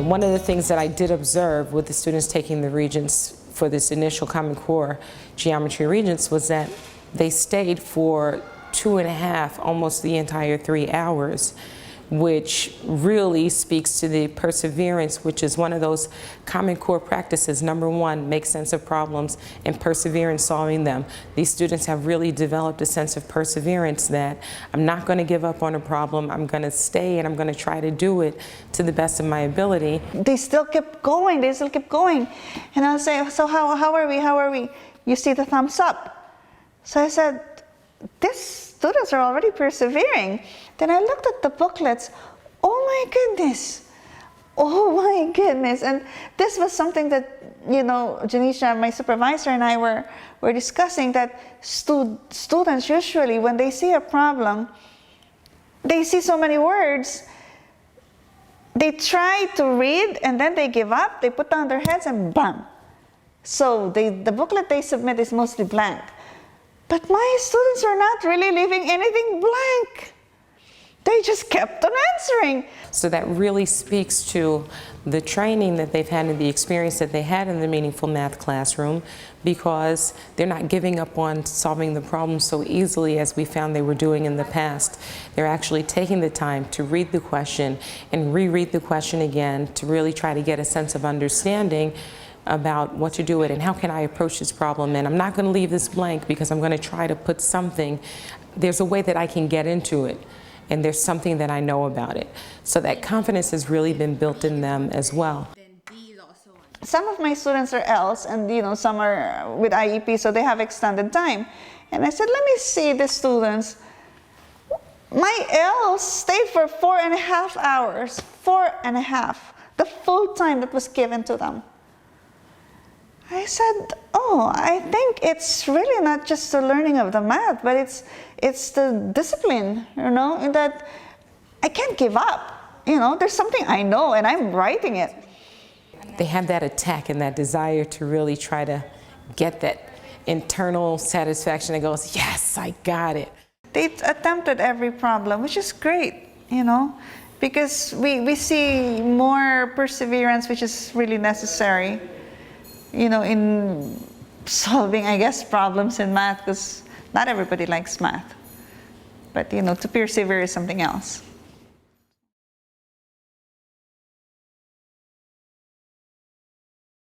One of the things that I did observe with the students taking the Regents for this initial Common Core Geometry Regents was that they stayed for 2.5, almost the entire 3 hours, which really speaks to the perseverance, which is one of those Common Core practices. Number one, make sense of problems and persevere in solving them. These students have really developed a sense of perseverance that I'm not going to give up on a problem, I'm going to stay and I'm going to try to do it to the best of my ability. They still kept going, they still kept going. And I'll say, so how are we? You see the thumbs up. So I said, these students are already persevering. Then I looked at the booklets. Oh my goodness. Oh my goodness. And this was something that, you know, Jenisha, my supervisor, and I were discussing, that students usually, when they see a problem, they see so many words, they try to read and then they give up, they put down their heads and bam. So the booklet they submit is mostly blank. But my students are not really leaving anything blank. They just kept on answering. So that really speaks to the training that they've had and the experience that they had in the Meaningful Math classroom, because they're not giving up on solving the problem so easily as we found they were doing in the past. They're actually taking the time to read the question and reread the question again to really try to get a sense of understanding about what to do with it and how can I approach this problem. And I'm not going to leave this blank because I'm going to try to put something, there's a way that I can get into it, and there's something that I know about it. So that confidence has really been built in them as well. Some of my students are Ls, and you know, some are with IEP, so they have extended time. And I said, let me see the students. My Ls stayed for 4.5 hours, 4.5, the full time that was given to them. I said, oh, I think it's really not just the learning of the math, but it's the discipline, you know, in that I can't give up. You know, there's something I know and I'm writing it. They have that attack and that desire to really try to get that internal satisfaction that goes, yes, I got it. They attempted every problem, which is great, you know, because we see more perseverance, which is really necessary, you know, in solving, I guess, problems in math, because not everybody likes math. But, you know, to persevere is something else.